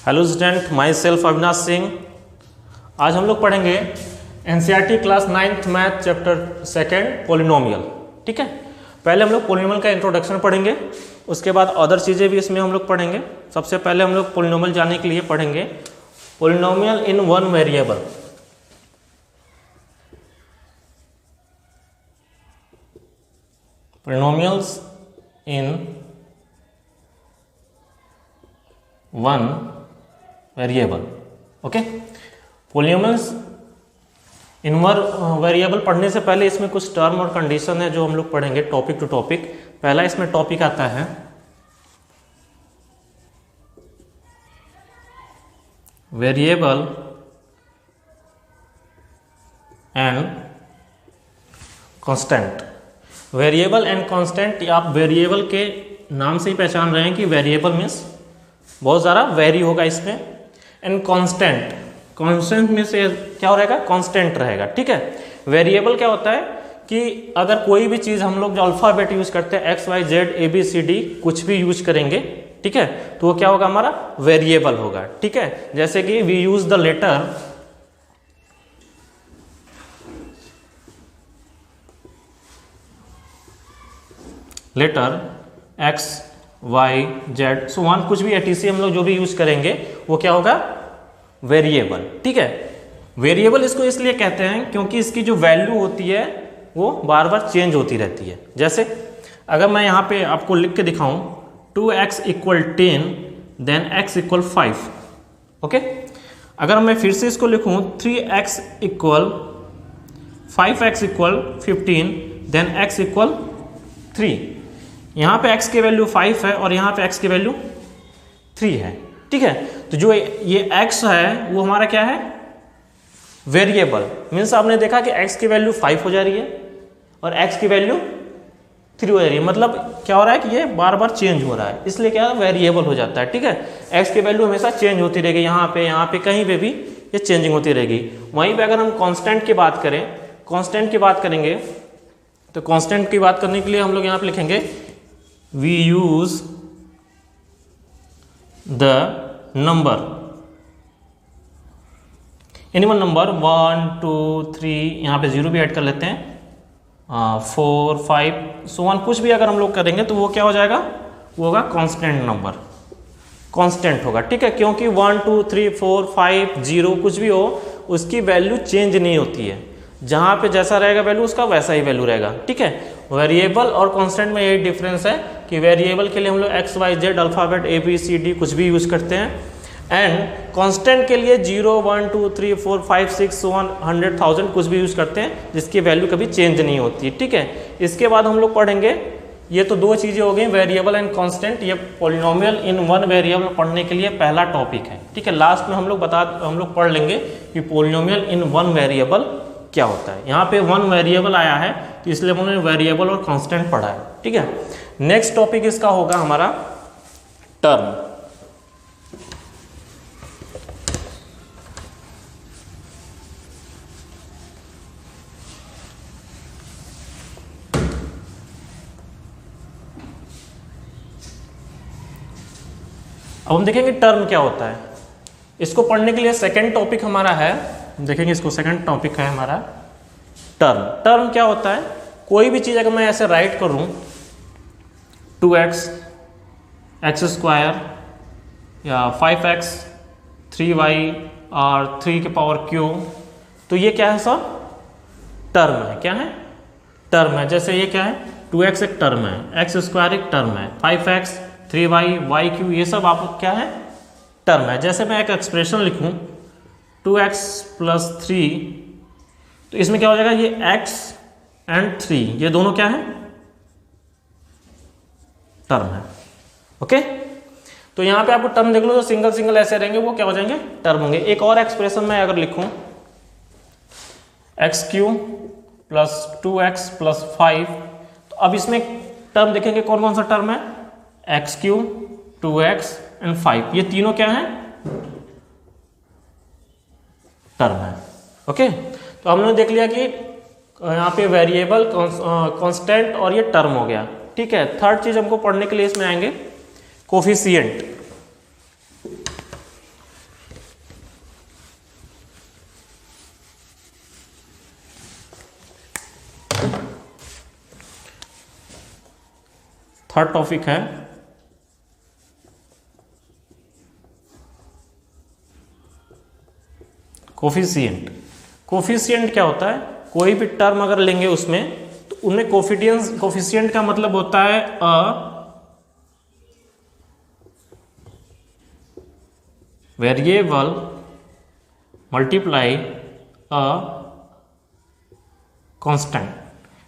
Hello student, my self Avinash Singh. आज हम लोग पढ़ेंगे NCERT class 9th math chapter 2 polynomial. ठीक है, पहले हम लोग पॉलिनोमियल का इंट्रोडक्शन पढ़ेंगे, उसके बाद अदर चीज़ें भी इसमें हम लोग पढ़ेंगे। सबसे पहले हम लोग पॉलिनोमियल जानने के लिए पढ़ेंगे polynomial in one variable. Polynomials in one variable. Okay, polynomials in one variable पढ़ने से पहले इसमें कुछ टर्म और कंडीशन है जो हम लोग पढ़ेंगे टॉपिक टू टॉपिक। पहला इसमें टॉपिक आता है variable and constant. Variable and constant, आप वेरिएबल के नाम से ही पहचान रहे हैं कि वेरिएबल मीन्स बहुत ज़्यादा वेरी होगा इसमें, एंड कांस्टेंट, कांस्टेंट में से क्या रहेगा, कांस्टेंट रहेगा। ठीक है, वेरिएबल क्या होता है कि अगर कोई भी चीज़ हम लोग जो अल्फ़ाबेट यूज करते हैं X Y Z A B C D कुछ भी यूज करेंगे, ठीक है, तो वो क्या होगा, हमारा वेरिएबल होगा। ठीक है, जैसे कि we use the letter X Y Z so one, कुछ भी एटीसी हम लोग जो भी यूज करेंगे वो क्या होगा, वेरिएबल। ठीक है, वेरिएबल इसको इसलिए कहते हैं क्योंकि इसकी जो वैल्यू होती है वो बार बार चेंज होती रहती है। जैसे अगर मैं यहाँ पे आपको लिख के दिखाऊं 2x = 10 देन x = 5। ओके, अगर मैं फिर से इसको लिखूं 3x = 5x = 15 देन x = 3। यहाँ पे x की वैल्यू 5 है और यहाँ पे x की वैल्यू 3 है। ठीक है, तो जो ये x है वो हमारा क्या है, वेरिएबल। मीन्स आपने देखा कि x की वैल्यू 5 हो जा रही है और x की वैल्यू 3 हो जा रही है, मतलब क्या हो रहा है कि ये बार बार चेंज हो रहा है, इसलिए क्या वेरिएबल हो जाता है। ठीक है, x की वैल्यू हमेशा चेंज होती रहेगी, यहाँ पे कहीं पे भी ये चेंजिंग होती रहेगी। वहीं पे अगर हम कांस्टेंट की बात करें, कांस्टेंट की बात करेंगे तो कांस्टेंट की बात करने के लिए हम लोग यहाँ पे लिखेंगे we use the number animal number 1 2 3, यहाँ पे 0 भी ऐड कर लेते हैं, 4 5 सो वन, कुछ भी अगर हम लोग करेंगे तो वो क्या हो जाएगा, वो होगा कांस्टेंट नंबर, कांस्टेंट होगा। ठीक है, क्योंकि 1 2 3 4 5 0 कुछ भी हो उसकी वैल्यू चेंज नहीं होती है, जहाँ पे जैसा रहेगा वैल्यू उसका वैसा ही वैल्यू रहेगा। ठीक है, वेरिएबल और कांस्टेंट में यही डिफरेंस है कि वेरिएबल के लिए हम लोग X Y Z alphabet A B C D कुछ भी यूज करते हैं, एंड कांस्टेंट के लिए 0 1 2 3 4 5 6 100 1000 कुछ भी यूज करते हैं जिसकी वैल्यू कभी चेंज नहीं होती। ठीक है, इसके बाद हम लोग पढ़ेंगे, ये तो दो चीज़ें हो गई, वेरिएबल एंड कांस्टेंट। ये पॉलिनोमियल इन वन वेरिएबल पढ़ने के लिए पहला टॉपिक है। ठीक है, लास्ट में हम लोग पढ़ लेंगे कि पॉलिनोमियल इन वन वेरिएबल क्या होता है। यहाँ पे वन वेरिएबल आया है तो इसलिए हमने वेरिएबल और कांस्टेंट पढ़ा है। ठीक है, नेक्स्ट टॉपिक इसका होगा हमारा टर्म। अब हम देखेंगे टर्म क्या होता है। इसको पढ़ने के लिए सेकंड टॉपिक हमारा है, देखेंगे इसको, सेकंड टॉपिक है हमारा टर्म। टर्म क्या होता है, कोई भी चीज़ अगर मैं ऐसे राइट करूं 2x x² या 5x 3y और 3³ तो ये क्या है सब, टर्म है। क्या है, टर्म है। जैसे ये क्या है, 2x एक टर्म है, x² एक टर्म है, 5x 3y y³ ये सब आप क्या है, टर्म है। जैसे मैं एक एक्सप्रेशन लिखूं 2x + 3 तो इसमें क्या हो जाएगा, ये x एंड 3 ये दोनों क्या है, टर्म है। ओके, तो यहाँ पे आपको टर्म देख लो, जो सिंगल सिंगल ऐसे रहेंगे वो क्या हो जाएंगे, टर्म होंगे। एक और एक्सप्रेशन में अगर लिखूं x³ + 2x + 5 तो अब इसमें टर्म देखेंगे कौन कौन सा टर्म है, x³ 2x एंड 5 ये तीनों क्या है, टर्म है। ओके, तो हमने देख लिया कि यहाँ पे वेरिएबल, कांस्टेंट और ये टर्म हो गया। ठीक है, थर्ड चीज हमको पढ़ने के लिए इसमें आएंगे कोफिशिएंट। थर्ड टॉपिक है कोफिशिएंट। कोफिशिएंट क्या होता है, कोई भी टर्म अगर लेंगे उसमें तो उनमें कोफिशिएंट का मतलब होता है वेरिएबल मल्टीप्लाई कांस्टेंट।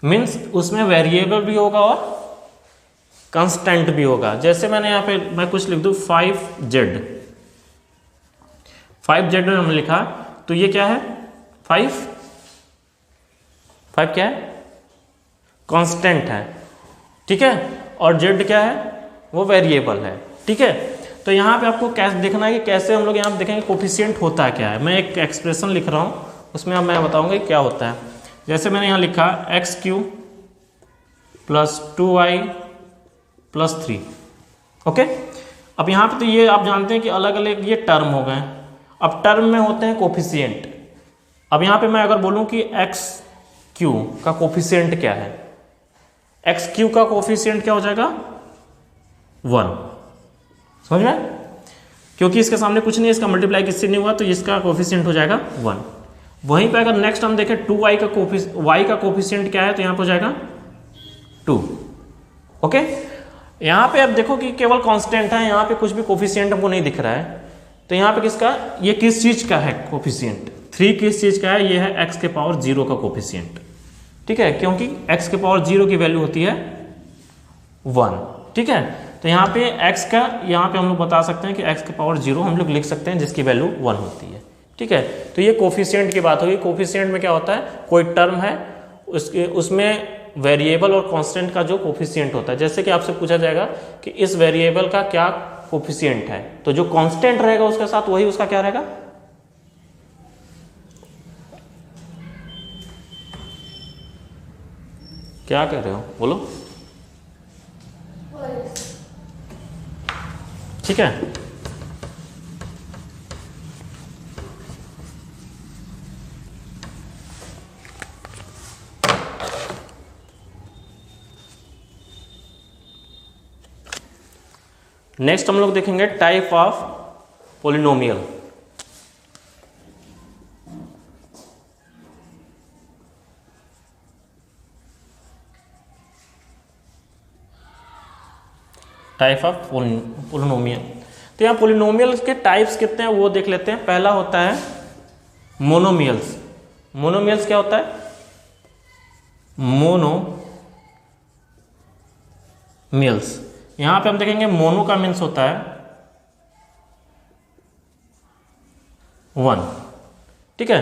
मीन्स उसमें वेरिएबल भी होगा और कांस्टेंट भी होगा। जैसे मैंने यहाँ पे मैं कुछ लिख दूँ 5z, 5z में हमने लिखा तो ये क्या है 5 क्या है कांस्टेंट है, ठीक है, और z क्या है वो वेरिएबल है, ठीक है। तो यहाँ पे आपको कैसे देखना है कि कैसे हम लोग यहाँ पे देखेंगे कोफिशिएंट होता है क्या है। मैं एक एक्सप्रेशन लिख रहा हूँ, उसमें अब मैं बताऊंगा क्या होता है। जैसे मैंने यहाँ लिखा x³ + 2y + 3, ओके। अब यहाँ पे तो ये आप जानते हैं कि अलग अलग ये टर्म हो गए। अब टर्म में होते हैं कोफिशिएंट। अब यहाँ पे मैं अगर बोलूँ कि x³ का कोफिशिएंट क्या है, x³ का कोफिशिएंट क्या हो जाएगा 1, समझ में, क्योंकि इसके सामने कुछ नहीं, इसका मल्टीप्लाई किससे नहीं हुआ तो इसका कोफिशिएंट हो जाएगा 1। वहीं पे अगर नेक्स्ट हम देखें 2y का y का कोफिशिएंट क्या है तो यहाँ पे हो जाएगा 2, ओके। यहाँ पे आप देखो कि केवल कांस्टेंट है, यहाँ पे कुछ भी कोफिशिएंट हमको नहीं दिख रहा है। तो यहाँ पे किसका, ये किस चीज का है कोफिशिएंट, 3 किस चीज का है, ये है x⁻0 का कोफिशिएंट, ठीक है, क्योंकि x⁻0 की वैल्यू होती है 1, ठीक है। तो यहाँ पे x का, यहाँ पे हम लोग बता सकते हैं कि x⁻0 हम लोग लिख सकते हैं जिसकी वैल्यू 1 होती है, ठीक है। तो ये कोफिशिएंट की बात होगी। कोफिशिएंट में क्या होता है, कोई टर्म है उसमें वेरिएबल और कांस्टेंट का जो कोफिशिएंट होता है। जैसे कि आपसे पूछा जाएगा कि इस वेरिएबल का क्या कोफिशिएंट है, तो जो कांस्टेंट रहेगा उसके साथ वही उसका क्या रहेगा, क्या कह रहे हो बोलो, ठीक है। नेक्स्ट हम लोग देखेंगे type of polynomial. Type of polynomial. तो यहाँ पोलिनोमियल के टाइप्स कितने हैं वो देख लेते हैं। पहला होता है मोनोमियल्स। मोनोमियल्स क्या होता है, मोनोमियल्स। यहां पे हम देखेंगे मोनो का मीन्स होता है 1, ठीक है।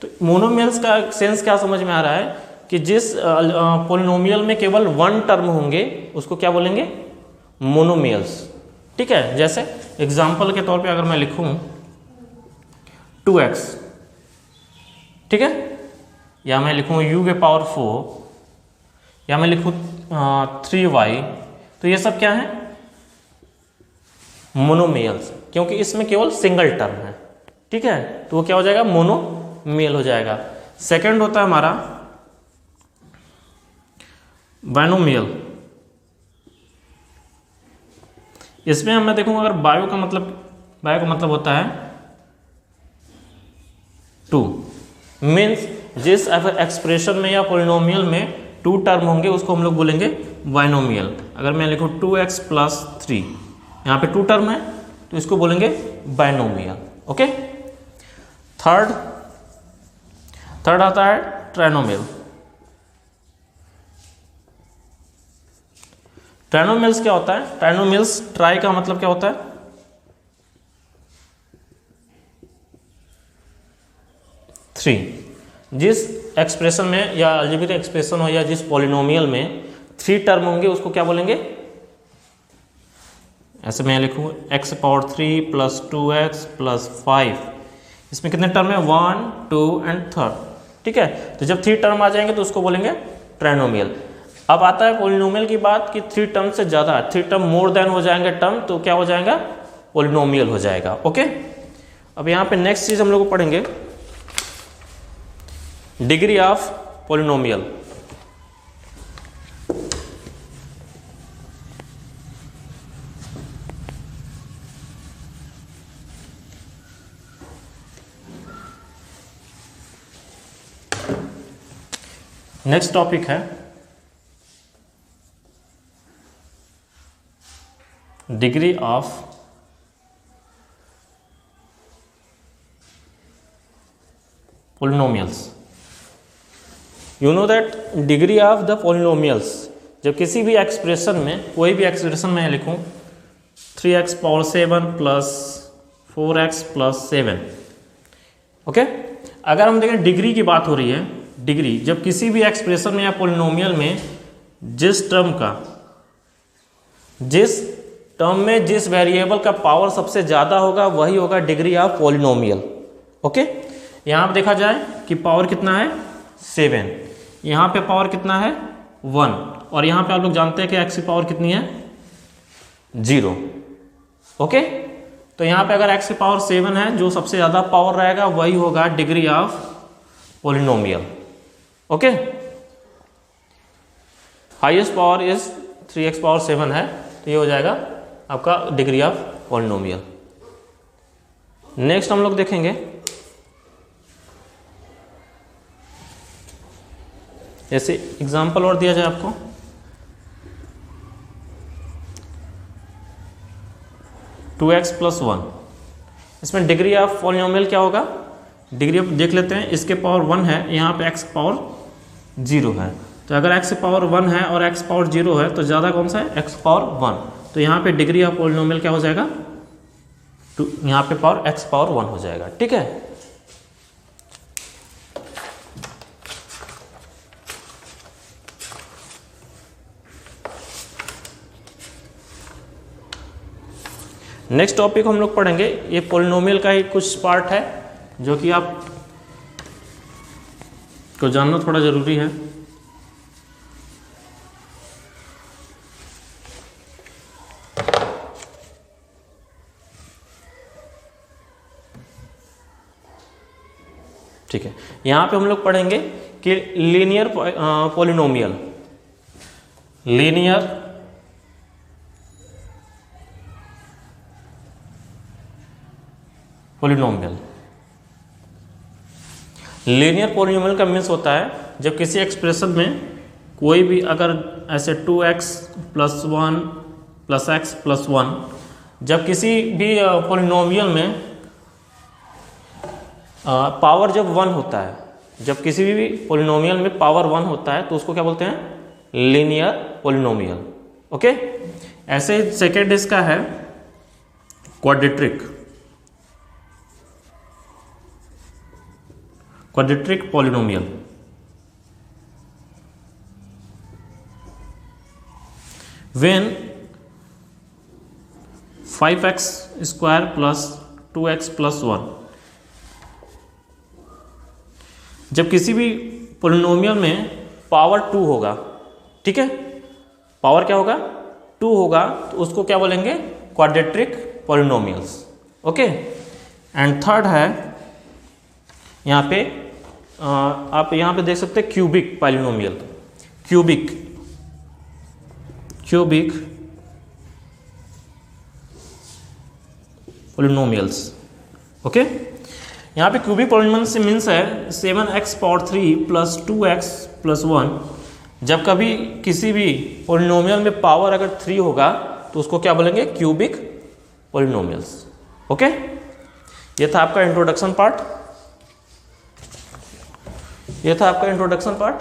तो मोनोमियल्स का सेंस क्या समझ में आ रहा है कि जिस पोलिनोमियल में केवल 1 टर्म होंगे उसको क्या बोलेंगे, मोनोमियल्स, ठीक है। जैसे एग्जांपल के तौर पे अगर मैं लिखूं 2x, ठीक है, या मैं लिखूं u⁴, या मैं लिखूं 3y, तो ये सब क्या है मोनोमियल्स, क्योंकि इसमें केवल सिंगल टर्म है, ठीक है। तो वो क्या हो जाएगा, मोनोमियल हो जाएगा। सेकंड होता है हमारा बाइनोमियल। इसमें हम मैं देखूंगा अगर बायो का मतलब होता है 2, मीन्स जिस एक्सप्रेशन में या पोलिनोमियल में 2 टर्म होंगे उसको हम लोग बोलेंगे बाइनोमियल। अगर मैं लिखूं 2x + 3, यहाँ पे 2 टर्म है तो इसको बोलेंगे बाइनोमियल, ओके। थर्ड आता है ट्राइनोमियल। ट्राइनोमियल्स क्या होता है, ट्राइनोमियल्स ट्राई का मतलब क्या होता है 3। जिस एक्सप्रेशन में या अलजेब्रिक एक्सप्रेशन हो या जिस पॉलिनोमियल में 3 टर्म होंगे उसको क्या बोलेंगे, ऐसे मैं लिखूँ x⁻3 + 2x + 5, इसमें कितने टर्म है 1, 2 एंड 3, ठीक है। तो जब 3 टर्म आ जाएंगे तो उसको बोलेंगे ट्राइनोमियल। अब आता है पॉलिनोमियल की बात कि 3 टर्म से ज़्यादा, 3 टर्म मोर देन हो जाएंगे टर्म, तो क्या हो जाएगा, पॉलिनोमियल हो जाएगा, ओके। अब यहाँ पे नेक्स्ट चीज़ हम लोग पढ़ेंगे degree of polynomial. Next topic है degree of polynomials. You know that degree of the polynomials, जब किसी भी एक्सप्रेशन में, कोई भी एक्सप्रेशन में लिखूं 3x power 7 plus 4x plus 7, okay. अगर हम देखें डिग्री की बात हो रही है, डिग्री जब किसी भी एक्सप्रेशन में या पोलिनोमियल में जिस टर्म में जिस वेरिएबल का पावर सबसे ज़्यादा होगा वही होगा डिग्री ऑफ पोलिनोमियल, ओके। यहाँ पर देखा जाए कि पावर कितना है 7, यहाँ पे पावर कितना है 1, और यहाँ पे आप लोग जानते हैं कि x की पावर कितनी है 0, ओके। तो यहाँ पे अगर x की पावर 7 है, जो सबसे ज़्यादा पावर रहेगा वही होगा degree of polynomial, okay. Highest power is 3x power 7 है, तो ये हो जाएगा आपका डिग्री ऑफ पोलिनोमियल। नेक्स्ट हम लोग देखेंगे जैसे एग्जाम्पल और दिया जाए आपको, टू एक्स प्लस 1, इसमें डिग्री ऑफ पॉलिनोमियल क्या होगा, डिग्री ऑफ देख लेते हैं। इसके पावर 1 है, यहाँ पे x पावर 0 है, तो अगर x पावर 1 है और x पावर 0 है तो ज़्यादा कौन सा है x पावर 1, तो यहाँ पे डिग्री ऑफ पॉलिनोमियल क्या हो जाएगा, यहाँ पे पावर x पावर 1 हो जाएगा, ठीक है। नेक्स्ट टॉपिक हम लोग पढ़ेंगे, ये पोलिनोमियल का ही कुछ पार्ट है जो कि आप को जानना थोड़ा ज़रूरी है। ठीक है, यहाँ पे हम लोग पढ़ेंगे कि linear polynomial, linear polynomial. Linear polynomial का मीन्स होता है जब किसी एक्सप्रेशन में कोई भी अगर ऐसे 2x plus 1 plus x plus 1, जब किसी भी पोलिनोमियल में पावर जब 1 होता है, जब किसी भी पोलिनोमियल में पावर 1 होता है तो उसको क्या बोलते हैं, लीनियर पोलिनोमियल, ओके। ऐसे सेकेंड इसका है quadratic, quadratic polynomial. When 5x square plus 2x plus 1, जब किसी भी पोलिनोमियल में पावर 2 होगा, ठीक है, पावर क्या होगा 2 होगा, तो उसको क्या बोलेंगे, quadratic polynomials, okay. And third है यहाँ पे आप यहाँ पे देख सकते हैं cubic polynomial, cubic polynomials, okay. यहाँ पे क्यूबिक पॉलिनोमियल से मीन्स है 7x power 3 plus 2x plus 1। जब कभी किसी भी पॉलिनोमियल में पावर अगर 3 होगा तो उसको क्या बोलेंगे, क्यूबिक पॉलिनोमियल्स, ओके। ये था आपका इंट्रोडक्शन पार्ट, ये था आपका इंट्रोडक्शन पार्ट।